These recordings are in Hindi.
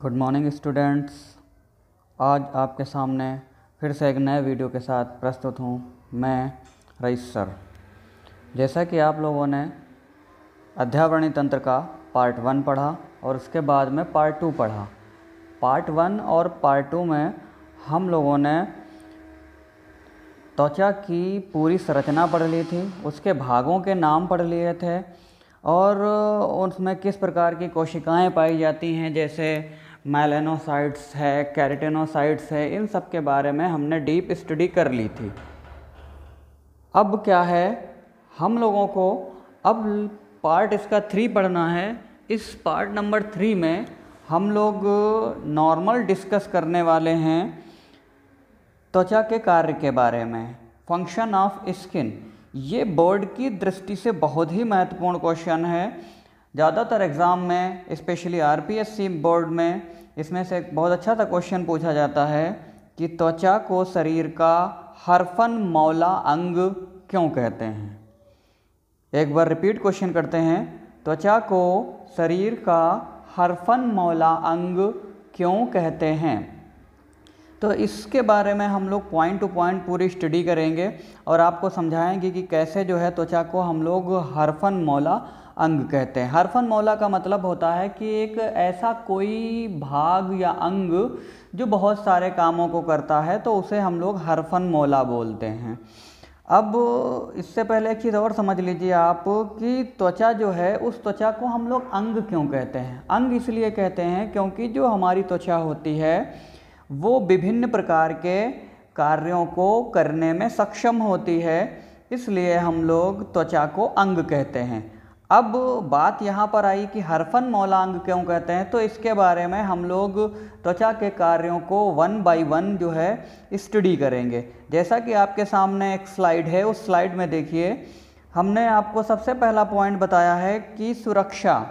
Good morning students. आज आपके सामने फिर से एक नए वीडियो के साथ प्रस्तुत हूँ मैं रईस सर। जैसा कि आप लोगों ने अध्यावरणी तंत्र का पार्ट 1 पढ़ा और उसके बाद में पार्ट 2 पढ़ा। पार्ट 1 और पार्ट 2 में हम लोगों ने त्वचा की पूरी संरचना पढ़ ली थी, उसके भागों के नाम पढ़ लिए थे और उसमें किस प्रकार की कोशिकाएं पाई जाती हैं, जैसे मेलानोसाइट्स है, केराटिनोसाइट्स है, इन सब के बारे में हमने डीप स्टडी कर ली थी। अब क्या है, हम लोगों को अब पार्ट इसका 3 पढ़ना है। इस पार्ट नंबर 3 में हम लोग नॉर्मल डिस्कस करने वाले हैं त्वचा के कार्य के बारे में, फंक्शन ऑफ स्किन। ये बोर्ड की दृष्टि से बहुत ही महत्वपूर्ण क्वेश्चन है। ज़्यादातर एग्ज़ाम में, स्पेशली आरपीएससी बोर्ड में, इसमें से एक बहुत अच्छा सा क्वेश्चन पूछा जाता है कि त्वचा को शरीर का हरफन मौला अंग क्यों कहते हैं। एक बार रिपीट क्वेश्चन करते हैं, त्वचा को शरीर का हरफन मौला अंग क्यों कहते हैं। तो इसके बारे में हम लोग पॉइंट टू पॉइंट पूरी स्टडी करेंगे और आपको समझाएंगे कि कैसे जो है त्वचा को हम लोग हरफन मौला अंग कहते हैं। हरफन मौला का मतलब होता है कि एक ऐसा कोई भाग या अंग जो बहुत सारे कामों को करता है, तो उसे हम लोग हरफन मौला बोलते हैं। अब इससे पहले एक चीज़ और समझ लीजिए आप कि त्वचा जो है, उस त्वचा को हम लोग अंग क्यों कहते हैं। अंग इसलिए कहते हैं क्योंकि जो हमारी त्वचा होती है वो विभिन्न प्रकार के कार्यों को करने में सक्षम होती है, इसलिए हम लोग त्वचा को अंग कहते हैं। अब बात यहाँ पर आई कि हरफन मौला अंग क्यों कहते हैं, तो इसके बारे में हम लोग त्वचा के कार्यों को 1 बाय 1 जो है स्टडी करेंगे। जैसा कि आपके सामने एक स्लाइड है, उस स्लाइड में देखिए, हमने आपको सबसे पहला पॉइंट बताया है कि सुरक्षा,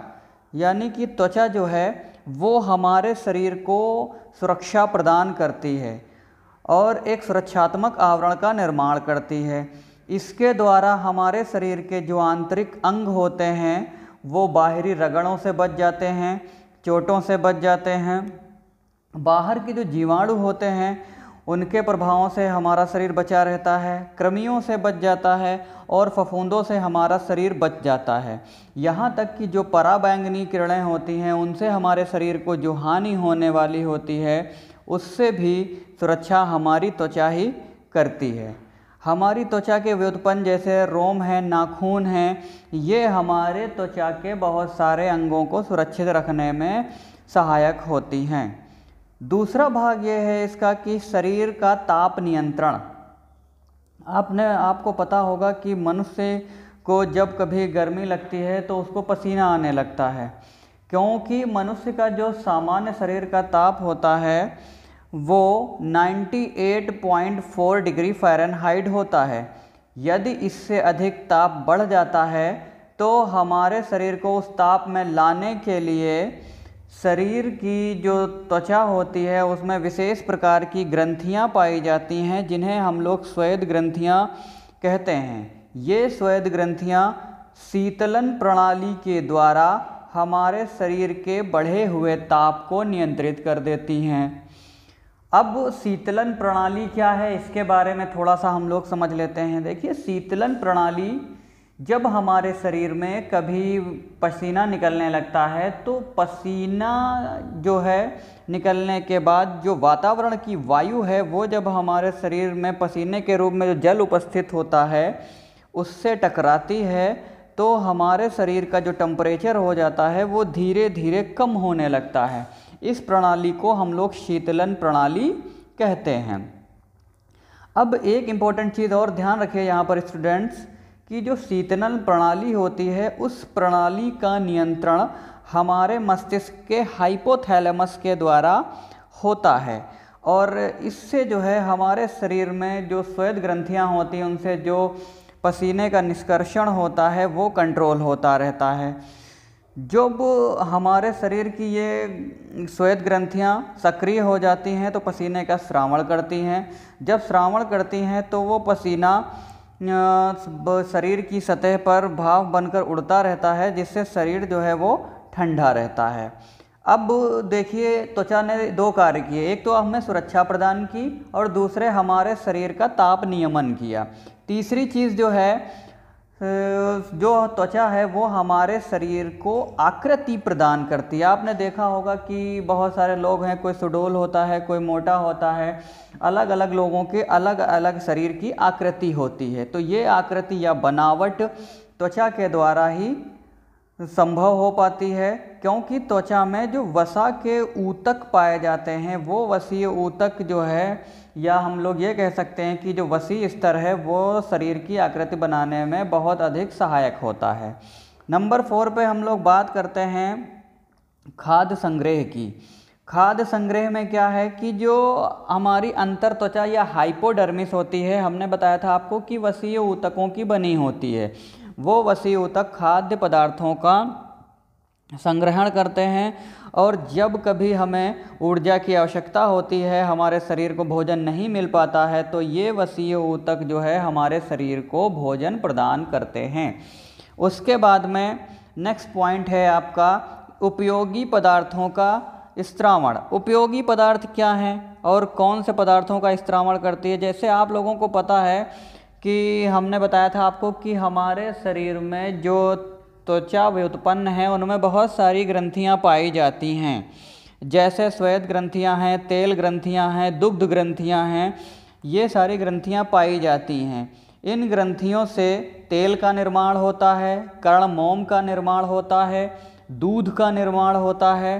यानी कि त्वचा जो है वो हमारे शरीर को सुरक्षा प्रदान करती है और एक सुरक्षात्मक आवरण का निर्माण करती है। इसके द्वारा हमारे शरीर के जो आंतरिक अंग होते हैं वो बाहरी रगड़ों से बच जाते हैं, चोटों से बच जाते हैं। बाहर के जो जीवाणु होते हैं उनके प्रभावों से हमारा शरीर बचा रहता है, कृमियों से बच जाता है और फफूंदों से हमारा शरीर बच जाता है। यहाँ तक कि जो पराबैंगनी किरणें होती हैं उनसे हमारे शरीर को जो हानि होने वाली होती है उससे भी सुरक्षा हमारी त्वचा ही करती है। हमारी त्वचा के व्युत्पन्न जैसे रोम है, नाखून हैं, ये हमारे त्वचा के बहुत सारे अंगों को सुरक्षित रखने में सहायक होती हैं। दूसरा भाग ये है इसका कि शरीर का ताप नियंत्रण। आपको पता होगा कि मनुष्य को जब कभी गर्मी लगती है तो उसको पसीना आने लगता है, क्योंकि मनुष्य का जो सामान्य शरीर का ताप होता है वो 98.4 डिग्री फ़ारेनहाइट होता है। यदि इससे अधिक ताप बढ़ जाता है तो हमारे शरीर को उस ताप में लाने के लिए शरीर की जो त्वचा होती है उसमें विशेष प्रकार की ग्रंथियां पाई जाती हैं, जिन्हें हम लोग स्वेद ग्रंथियां कहते हैं। ये स्वेद ग्रंथियां शीतलन प्रणाली के द्वारा हमारे शरीर के बढ़े हुए ताप को नियंत्रित कर देती हैं। अब शीतलन प्रणाली क्या है, इसके बारे में थोड़ा सा हम लोग समझ लेते हैं। देखिए, शीतलन प्रणाली, जब हमारे शरीर में कभी पसीना निकलने लगता है तो पसीना जो है निकलने के बाद जो वातावरण की वायु है वो जब हमारे शरीर में पसीने के रूप में जो जल उपस्थित होता है उससे टकराती है तो हमारे शरीर का जो टेम्परेचर हो जाता है वो धीरे धीरे कम होने लगता है। इस प्रणाली को हम लोग शीतलन प्रणाली कहते हैं। अब एक इम्पॉर्टेंट चीज़ और ध्यान रखिए यहाँ पर स्टूडेंट्स, कि जो शीतलन प्रणाली होती है उस प्रणाली का नियंत्रण हमारे मस्तिष्क के हाइपोथैलेमस के द्वारा होता है और इससे जो है हमारे शरीर में जो श्वेत ग्रंथियां होती हैं उनसे जो पसीने का निष्कर्षण होता है वो कंट्रोल होता रहता है। जब हमारे शरीर की ये श्वेत ग्रंथियां सक्रिय हो जाती हैं तो पसीने का स्रावण करती हैं। जब स्रावण करती हैं तो वो पसीना शरीर की सतह पर भाप बनकर उड़ता रहता है, जिससे शरीर जो है वो ठंडा रहता है। अब देखिए त्वचा ने दो कार्य किए, एक तो हमें सुरक्षा प्रदान की और दूसरे हमारे शरीर का ताप नियमन किया। तीसरी चीज़ जो है, जो त्वचा है वो हमारे शरीर को आकृति प्रदान करती है। आपने देखा होगा कि बहुत सारे लोग हैं, कोई सुडौल होता है, कोई मोटा होता है, अलग अलग लोगों के अलग अलग शरीर की आकृति होती है। तो ये आकृति या बनावट त्वचा के द्वारा ही संभव हो पाती है, क्योंकि त्वचा में जो वसा के ऊतक पाए जाते हैं वो वसीय ऊतक जो है, या हम लोग ये कह सकते हैं कि जो वसीय स्तर है वो शरीर की आकृति बनाने में बहुत अधिक सहायक होता है। नंबर 4 पे हम लोग बात करते हैं खाद्य संग्रह की। खाद्य संग्रह में क्या है कि जो हमारी अंतर त्वचा या हाइपोडर्मिस होती है, हमने बताया था आपको कि वसीय ऊतकों की बनी होती है। वो वसीय ऊतक खाद्य पदार्थों का संग्रहण करते हैं, और जब कभी हमें ऊर्जा की आवश्यकता होती है, हमारे शरीर को भोजन नहीं मिल पाता है, तो ये वसीय ऊतक जो है हमारे शरीर को भोजन प्रदान करते हैं। उसके बाद में नेक्स्ट पॉइंट है आपका उपयोगी पदार्थों का स्त्रावण। उपयोगी पदार्थ क्या हैं और कौन से पदार्थों का स्त्रावण करती है? जैसे आप लोगों को पता है कि हमने बताया था आपको कि हमारे शरीर में जो त्वचा व्युत्पन्न है उनमें बहुत सारी ग्रंथियां पाई जाती हैं, जैसे श्वेत ग्रंथियां हैं, तेल ग्रंथियां हैं, दुग्ध ग्रंथियां हैं, ये सारी ग्रंथियां पाई जाती हैं। इन ग्रंथियों से तेल का निर्माण होता है, कर्णमोम का निर्माण होता है, दूध का निर्माण होता है,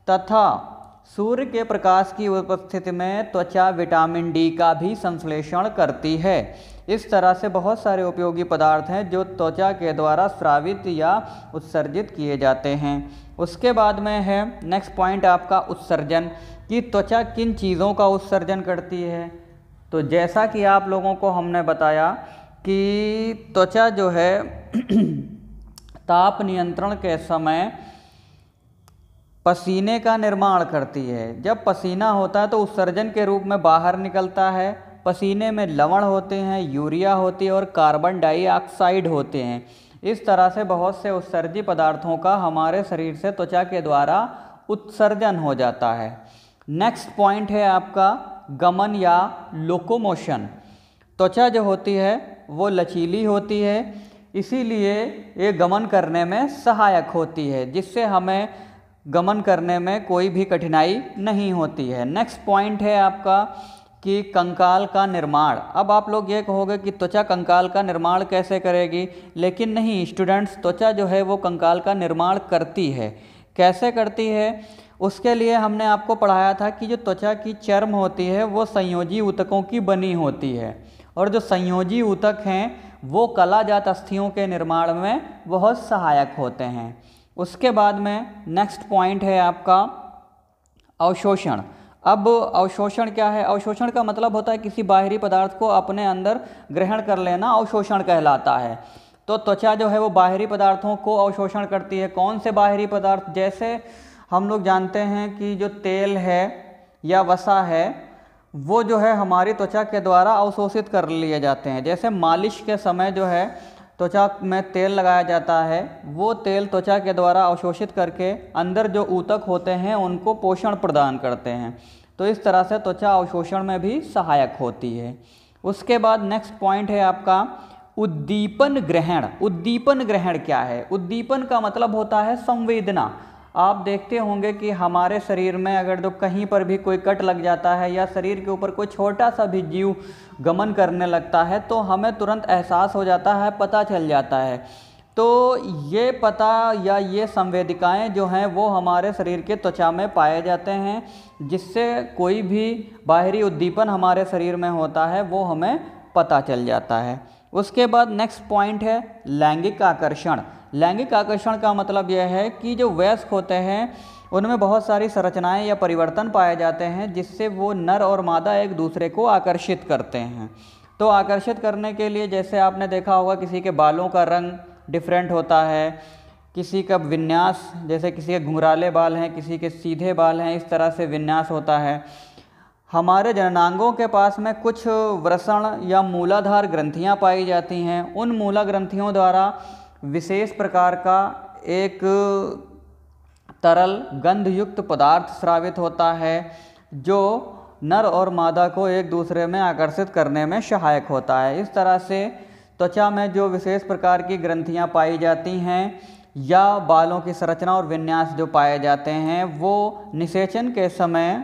तथा सूर्य के प्रकाश की उपस्थिति में त्वचा विटामिन डी का भी संश्लेषण करती है। इस तरह से बहुत सारे उपयोगी पदार्थ हैं जो त्वचा के द्वारा स्रावित या उत्सर्जित किए जाते हैं। उसके बाद में है नेक्स्ट पॉइंट आपका उत्सर्जन, कि त्वचा किन चीज़ों का उत्सर्जन करती है। तो जैसा कि आप लोगों को हमने बताया कि त्वचा जो है ताप नियंत्रण के समय पसीने का निर्माण करती है। जब पसीना होता है तो उत्सर्जन के रूप में बाहर निकलता है। पसीने में लवण होते हैं, यूरिया होती है और कार्बन डाइऑक्साइड होते हैं। इस तरह से बहुत से उत्सर्जी पदार्थों का हमारे शरीर से त्वचा के द्वारा उत्सर्जन हो जाता है। नेक्स्ट पॉइंट है आपका गमन या लोकोमोशन। त्वचा जो होती है वो लचीली होती है, इसीलिए ये गमन करने में सहायक होती है, जिससे हमें गमन करने में कोई भी कठिनाई नहीं होती है। नेक्स्ट पॉइंट है आपका कि कंकाल का निर्माण। अब आप लोग ये कहोगे कि त्वचा कंकाल का निर्माण कैसे करेगी, लेकिन नहीं स्टूडेंट्स, त्वचा जो है वो कंकाल का निर्माण करती है। कैसे करती है? उसके लिए हमने आपको पढ़ाया था कि जो त्वचा की चर्म होती है वो संयोजी ऊतकों की बनी होती है, और जो संयोजी ऊतक हैं वो कलाजात अस्थियों के निर्माण में बहुत सहायक होते हैं। उसके बाद में नेक्स्ट पॉइंट है आपका अवशोषण। अब अवशोषण क्या है? अवशोषण का मतलब होता है किसी बाहरी पदार्थ को अपने अंदर ग्रहण कर लेना, अवशोषण कहलाता है। तो त्वचा जो है वो बाहरी पदार्थों को अवशोषण करती है। कौन से बाहरी पदार्थ? जैसे हम लोग जानते हैं कि जो तेल है या वसा है वो जो है हमारी त्वचा के द्वारा अवशोषित कर लिए जाते हैं। जैसे मालिश के समय जो है त्वचा में तेल लगाया जाता है, वो तेल त्वचा के द्वारा अवशोषित करके अंदर जो ऊतक होते हैं उनको पोषण प्रदान करते हैं। तो इस तरह से त्वचा अवशोषण में भी सहायक होती है। उसके बाद नेक्स्ट पॉइंट है आपका उद्दीपन ग्रहण। उद्दीपन ग्रहण क्या है? उद्दीपन का मतलब होता है संवेदना। आप देखते होंगे कि हमारे शरीर में अगर तो कहीं पर भी कोई कट लग जाता है या शरीर के ऊपर कोई छोटा सा भी जीव गमन करने लगता है तो हमें तुरंत एहसास हो जाता है, पता चल जाता है। तो ये पता या ये संवेदिकाएं जो हैं वो हमारे शरीर के त्वचा में पाए जाते हैं, जिससे कोई भी बाहरी उद्दीपन हमारे शरीर में होता है वो हमें पता चल जाता है। उसके बाद नेक्स्ट पॉइंट है लैंगिक आकर्षण। लैंगिक आकर्षण का मतलब यह है कि जो वयस्क होते हैं उनमें बहुत सारी संरचनाएं या परिवर्तन पाए जाते हैं, जिससे वो नर और मादा एक दूसरे को आकर्षित करते हैं। तो आकर्षित करने के लिए जैसे आपने देखा होगा किसी के बालों का रंग डिफरेंट होता है, किसी का विन्यास, जैसे किसी के घुंघराले बाल हैं, किसी के सीधे बाल हैं, इस तरह से विन्यास होता है। हमारे जननांगों के पास में कुछ वृषण या मूलाधार ग्रंथियां पाई जाती हैं। उन मूला ग्रंथियों द्वारा विशेष प्रकार का एक तरल गंधयुक्त पदार्थ स्रावित होता है जो नर और मादा को एक दूसरे में आकर्षित करने में सहायक होता है। इस तरह से त्वचा में जो विशेष प्रकार की ग्रंथियां पाई जाती हैं या बालों की संरचना और विन्यास जो पाए जाते हैं वो निषेचन के समय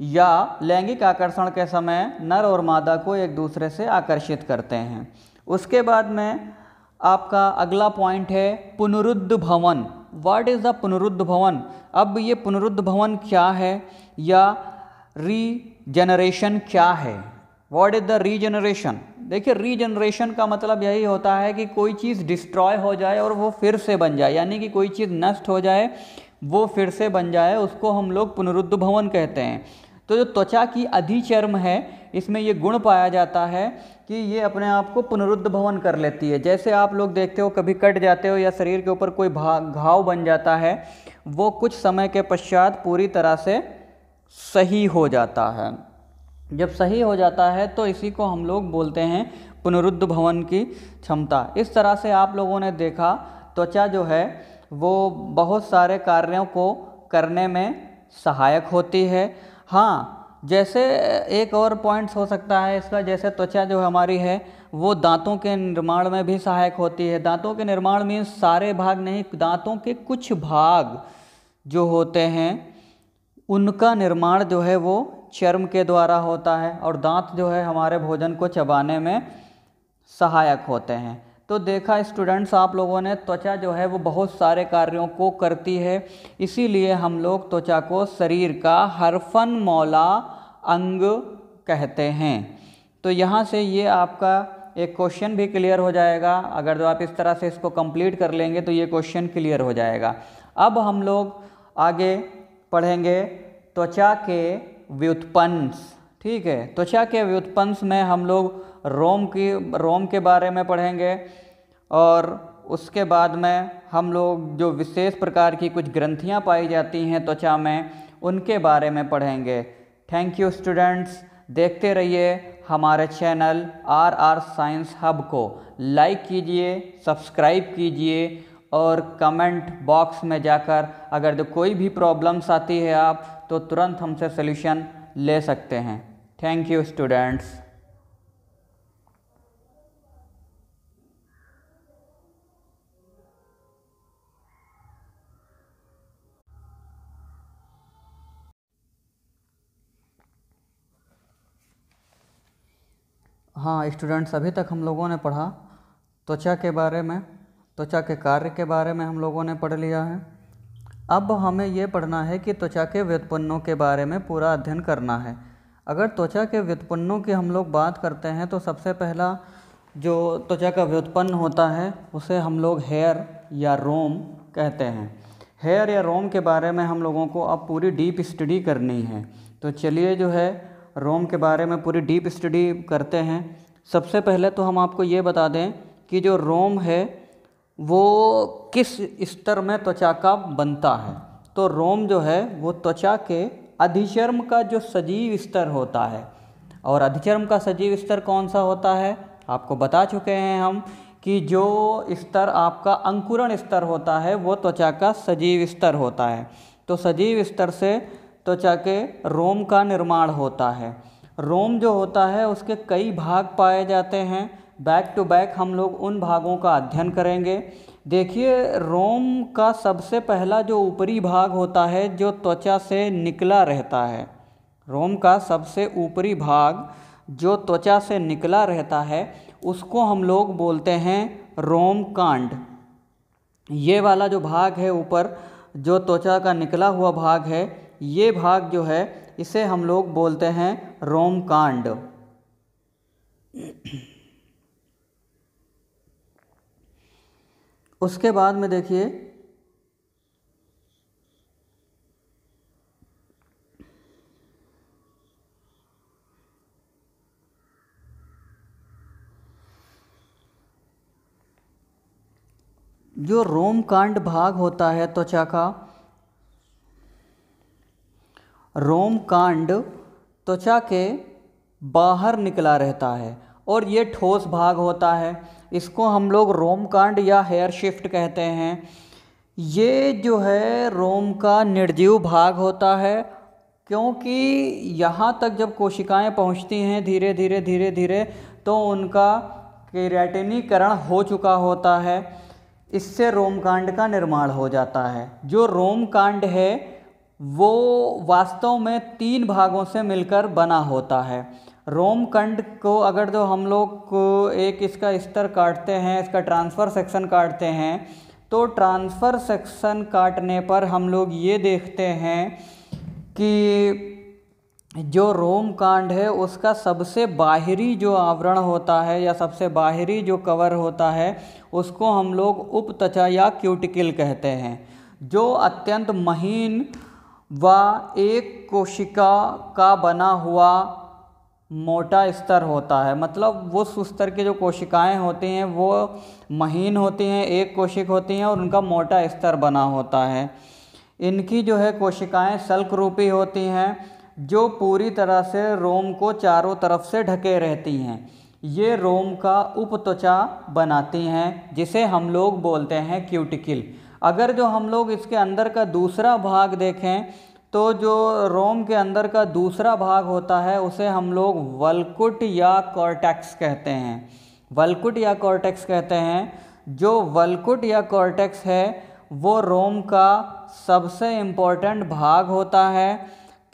या लैंगिक आकर्षण के समय नर और मादा को एक दूसरे से आकर्षित करते हैं। उसके बाद में आपका अगला पॉइंट है पुनरुद्ध भवन। व्हाट इज़ द पुनरुद्ध भवन? अब ये पुनरुद्ध भवन क्या है या रीजनरेशन क्या है? What is the regeneration? देखिए, रीजनरेशन का मतलब यही होता है कि कोई चीज़ डिस्ट्रॉय हो जाए और वो फिर से बन जाए, यानी कि कोई चीज़ नष्ट हो जाए वो फिर से बन जाए, उसको हम लोग पुनरुद्ध भवन कहते हैं। तो जो त्वचा की अधिचर्म है इसमें ये गुण पाया जाता है कि ये अपने आप को पुनरुद्ध भवन कर लेती है। जैसे आप लोग देखते हो कभी कट जाते हो या शरीर के ऊपर कोई घाव बन जाता है, वो कुछ समय के पश्चात पूरी तरह से सही हो जाता है। जब सही हो जाता है तो इसी को हम लोग बोलते हैं पुनरुद्ध भवन की क्षमता। इस तरह से आप लोगों ने देखा त्वचा जो है वो बहुत सारे कार्यों को करने में सहायक होती है। हाँ, जैसे एक और पॉइंट्स हो सकता है इसका, जैसे त्वचा जो हमारी है वो दांतों के निर्माण में भी सहायक होती है। दांतों के निर्माण में सारे भाग नहीं, दांतों के कुछ भाग जो होते हैं उनका निर्माण जो है वो चर्म के द्वारा होता है और दांत जो है हमारे भोजन को चबाने में सहायक होते हैं। तो देखा स्टूडेंट्स, आप लोगों ने त्वचा जो है वो बहुत सारे कार्यों को करती है, इसीलिए हम लोग त्वचा को शरीर का हरफन मौला अंग कहते हैं। तो यहाँ से ये आपका एक क्वेश्चन भी क्लियर हो जाएगा। अगर जो आप इस तरह से इसको कंप्लीट कर लेंगे तो ये क्वेश्चन क्लियर हो जाएगा। अब हम लोग आगे पढ़ेंगे त्वचा के व्युत्पन्न। ठीक है, त्वचा के व्युत्पन्न में हम लोग रोम के बारे में पढ़ेंगे और उसके बाद में हम लोग जो विशेष प्रकार की कुछ ग्रंथियां पाई जाती हैं त्वचा में उनके बारे में पढ़ेंगे। Thank you students. देखते रहिए हमारे चैनल आर साइंस हब को। लाइक कीजिए, सब्सक्राइब कीजिए और कमेंट बॉक्स में जाकर अगर जो कोई भी प्रॉब्लम्स आती है आप तो तुरंत हमसे सॉल्यूशन ले सकते हैं। Thank you students. हाँ स्टूडेंट्स, अभी तक हम लोगों ने पढ़ा त्वचा के बारे में, त्वचा के कार्य के बारे में हम लोगों ने पढ़ लिया है। अब हमें ये पढ़ना है कि त्वचा के व्युत्पन्नों के बारे में पूरा अध्ययन करना है। अगर त्वचा के व्युत्पन्नों की हम लोग बात करते हैं तो सबसे पहला जो त्वचा का व्युत्पन्न होता है उसे हम लोग हेयर या रोम कहते हैं। हेयर या रोम के बारे में हम लोगों को अब पूरी डीप स्टडी करनी है। तो चलिए जो है रोम के बारे में पूरी डीप स्टडी करते हैं। सबसे पहले तो हम आपको ये बता दें कि जो रोम है वो किस स्तर में त्वचा का बनता है। तो रोम जो है वो त्वचा के अधिचर्म का जो सजीव स्तर होता है। और अधिचर्म का सजीव स्तर कौन सा होता है आपको बता चुके हैं हम कि जो स्तर आपका अंकुरण स्तर होता है वो त्वचा का सजीव स्तर होता है। तो सजीव स्तर से त्वचा के रोम का निर्माण होता है। रोम जो होता है उसके कई भाग पाए जाते हैं। बैक टू बैक हम लोग उन भागों का अध्ययन करेंगे। देखिए, रोम का सबसे पहला जो ऊपरी भाग होता है जो त्वचा से निकला रहता है, रोम का सबसे ऊपरी भाग जो त्वचा से निकला रहता है उसको हम लोग बोलते हैं रोम कांड। ये वाला जो भाग है ऊपर जो त्वचा का निकला हुआ भाग है, ये भाग जो है इसे हम लोग बोलते हैं रोम कांड। उसके बाद में देखिए जो रोम कांड भाग होता है त्वचा का, रोम कांड त्वचा के बाहर निकला रहता है और ये ठोस भाग होता है। इसको हम लोग रोम कांड या हेयर शिफ्ट कहते हैं। ये जो है रोम का निर्जीव भाग होता है, क्योंकि यहाँ तक जब कोशिकाएं पहुँचती हैं धीरे धीरे धीरे धीरे तो उनका केराटिनीकरण हो चुका होता है। इससे रोमकांड का निर्माण हो जाता है। जो रोमकांड है वो वास्तव में 3 भागों से मिलकर बना होता है। रोमकांड को अगर जो हम लोग एक इसका स्तर काटते हैं, इसका ट्रांसफ़र सेक्शन काटते हैं, तो ट्रांसफ़र सेक्शन काटने पर हम लोग ये देखते हैं कि जो रोमकांड है उसका सबसे बाहरी जो आवरण होता है या सबसे बाहरी जो कवर होता है उसको हम लोग उपत्वचा या क्यूटिकल कहते हैं, जो अत्यंत महीन व एक कोशिका का बना हुआ मोटा स्तर होता है। मतलब वो स्तर की जो कोशिकाएं होती हैं वो महीन होती हैं, एक कोशिक होती हैं और उनका मोटा स्तर बना होता है। इनकी जो है कोशिकाएं सल्क रूपी होती हैं, जो पूरी तरह से रोम को चारों तरफ से ढके रहती हैं। ये रोम का उपत्वचा बनाती हैं, जिसे हम लोग बोलते हैं क्यूटिकल। अगर जो हम लोग इसके अंदर का दूसरा भाग देखें तो जो रोम के अंदर का दूसरा भाग होता है उसे हम लोग वल्कुट या कॉर्टेक्स कहते हैं। वल्कुट या कॉर्टेक्स कहते हैं। जो वल्कुट या कॉर्टेक्स है वो रोम का सबसे इम्पोर्टेंट भाग होता है।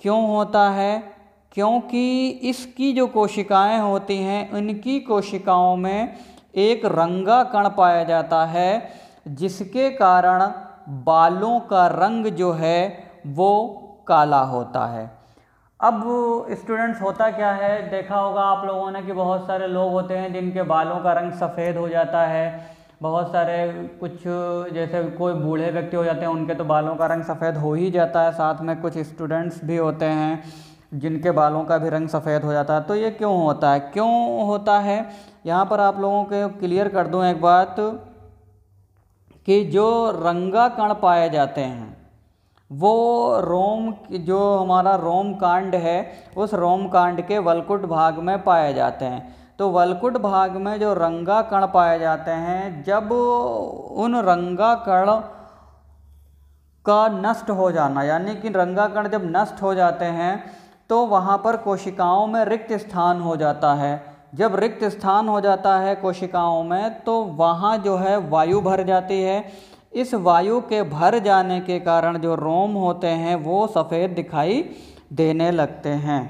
क्यों होता है? क्योंकि इसकी जो कोशिकाएं होती हैं इनकी कोशिकाओं में एक रंगा कण पाया जाता है, जिसके कारण बालों का रंग जो है वो काला होता है। अब स्टूडेंट्स, होता क्या है, देखा होगा आप लोगों ने कि बहुत सारे लोग होते हैं जिनके बालों का रंग सफ़ेद हो जाता है। बहुत सारे कुछ जैसे कोई बूढ़े व्यक्ति हो जाते हैं उनके तो बालों का रंग सफ़ेद हो ही जाता है। साथ में कुछ स्टूडेंट्स भी होते हैं जिनके बालों का भी रंग सफ़ेद हो जाता है। तो ये क्यों होता है? क्यों होता है यहाँ पर आप लोगों को क्लियर कर दूँ एक बात, कि जो रंगा कण पाए जाते हैं वो रोम, जो हमारा रोम कांड है उस रोम कांड के वल्कुट भाग में पाए जाते हैं। तो वल्कुट भाग में जो रंगा कण पाए जाते हैं, जब उन रंगा कण का नष्ट हो जाना, यानी कि रंगा कण जब नष्ट हो जाते हैं तो वहाँ पर कोशिकाओं में रिक्त स्थान हो जाता है। जब रिक्त स्थान हो जाता है कोशिकाओं में तो वहाँ जो है वायु भर जाती है। इस वायु के भर जाने के कारण जो रोम होते हैं वो सफ़ेद दिखाई देने लगते हैं।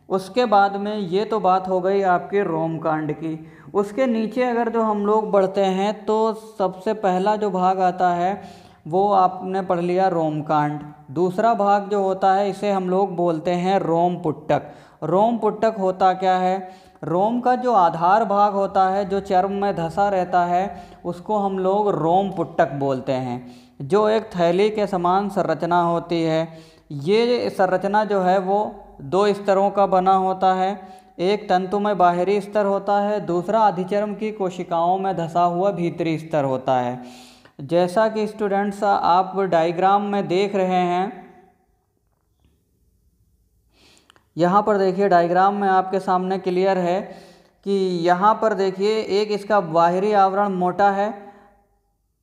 उसके बाद में ये तो बात हो गई आपके रोम कांड की। उसके नीचे अगर जो हम लोग बढ़ते हैं तो सबसे पहला जो भाग आता है वो आपने पढ़ लिया रोम कांड। दूसरा भाग जो होता है इसे हम लोग बोलते हैं रोम पुट्टक। रोम पुट्टक होता क्या है? रोम का जो आधार भाग होता है, जो चर्म में धंसा रहता है, उसको हम लोग रोम पुट्टक बोलते हैं, जो एक थैली के समान संरचना होती है। ये संरचना जो है वो 2 स्तरों का बना होता है। एक तंतुमय बाहरी स्तर होता है, दूसरा अधिचर्म की कोशिकाओं में धंसा हुआ भीतरी स्तर होता है। जैसा कि स्टूडेंट्स आप डायग्राम में देख रहे हैं, यहाँ पर देखिए डायग्राम में आपके सामने क्लियर है कि यहाँ पर देखिए एक इसका बाहरी आवरण मोटा है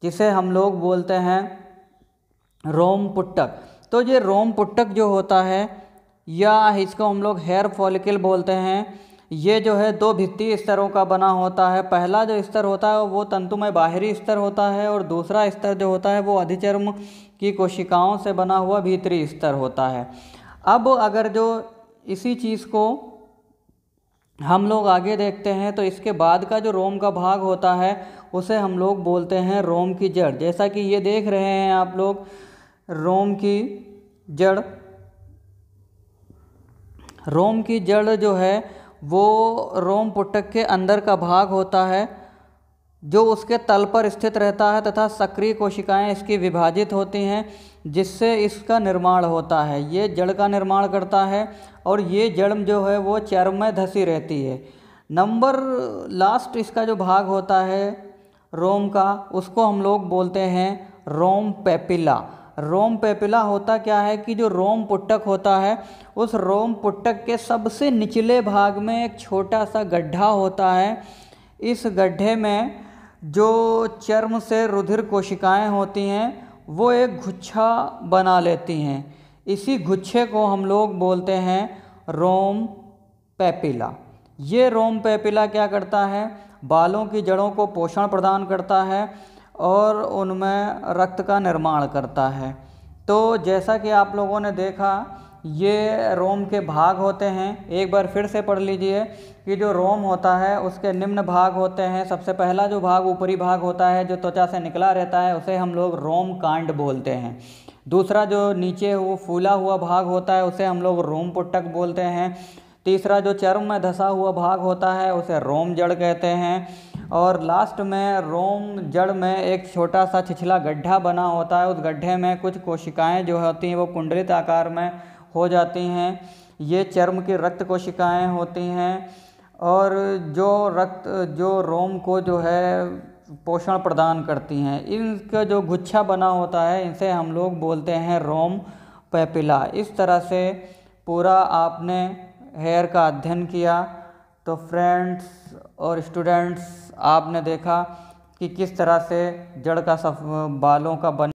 जिसे हम लोग बोलते हैं रोम पुट्टक। तो ये रोम पुट्टक जो होता है या इसको हम लोग हेयर फॉलिकल बोलते हैं, ये जो है 2 भित्तीय स्तरों का बना होता है। पहला जो स्तर होता है वो तंतुमय बाहरी स्तर होता है और दूसरा स्तर जो होता है वो अधिचर्म की कोशिकाओं से बना हुआ भीतरी स्तर होता है। अब अगर जो इसी चीज़ को हम लोग आगे देखते हैं तो इसके बाद का जो रोम का भाग होता है उसे हम लोग बोलते हैं रोम की जड़। जैसा कि ये देख रहे हैं आप लोग रोम की जड़। रोम की जड़ जो है वो रोम पुट्टक के अंदर का भाग होता है, जो उसके तल पर स्थित रहता है तथा सक्रिय कोशिकाएं इसकी विभाजित होती हैं, जिससे इसका निर्माण होता है। ये जड़ का निर्माण करता है और ये जड़ जो है वो चर्म में धसी रहती है। नंबर लास्ट इसका जो भाग होता है रोम का, उसको हम लोग बोलते हैं रोम पेपिला। रोम पेपिला होता क्या है कि जो रोम पुट्टक होता है उस रोम पुट्टक के सबसे निचले भाग में एक छोटा सा गड्ढा होता है। इस गड्ढे में जो चर्म से रुधिर कोशिकाएं होती हैं वो एक गुच्छा बना लेती हैं। इसी गुच्छे को हम लोग बोलते हैं रोम पेपिला। ये रोम पेपिला क्या करता है, बालों की जड़ों को पोषण प्रदान करता है और उनमें रक्त का निर्माण करता है। तो जैसा कि आप लोगों ने देखा, ये रोम के भाग होते हैं। एक बार फिर से पढ़ लीजिए कि जो रोम होता है उसके निम्न भाग होते हैं। सबसे पहला जो भाग ऊपरी भाग होता है जो त्वचा से निकला रहता है उसे हम लोग रोम कांड बोलते हैं। दूसरा जो नीचे वो फूला हुआ भाग होता है उसे हम लोग रोम पुटक बोलते हैं। तीसरा जो चर्म में धंसा हुआ भाग होता है उसे रोम जड़ कहते हैं। और लास्ट में रोम जड़ में एक छोटा सा छिछला गड्ढा बना होता है। उस गड्ढे में कुछ कोशिकाएं जो होती हैं वो कुंडलित आकार में हो जाती हैं। ये चर्म की रक्त कोशिकाएं होती हैं और जो रोम को जो है पोषण प्रदान करती हैं। इनका जो गुच्छा बना होता है इसे हम लोग बोलते हैं रोम पेपिला। इस तरह से पूरा आपने हेयर का अध्ययन किया। तो फ्रेंड्स और स्टूडेंट्स, आपने देखा कि किस तरह से जड़ का बालों का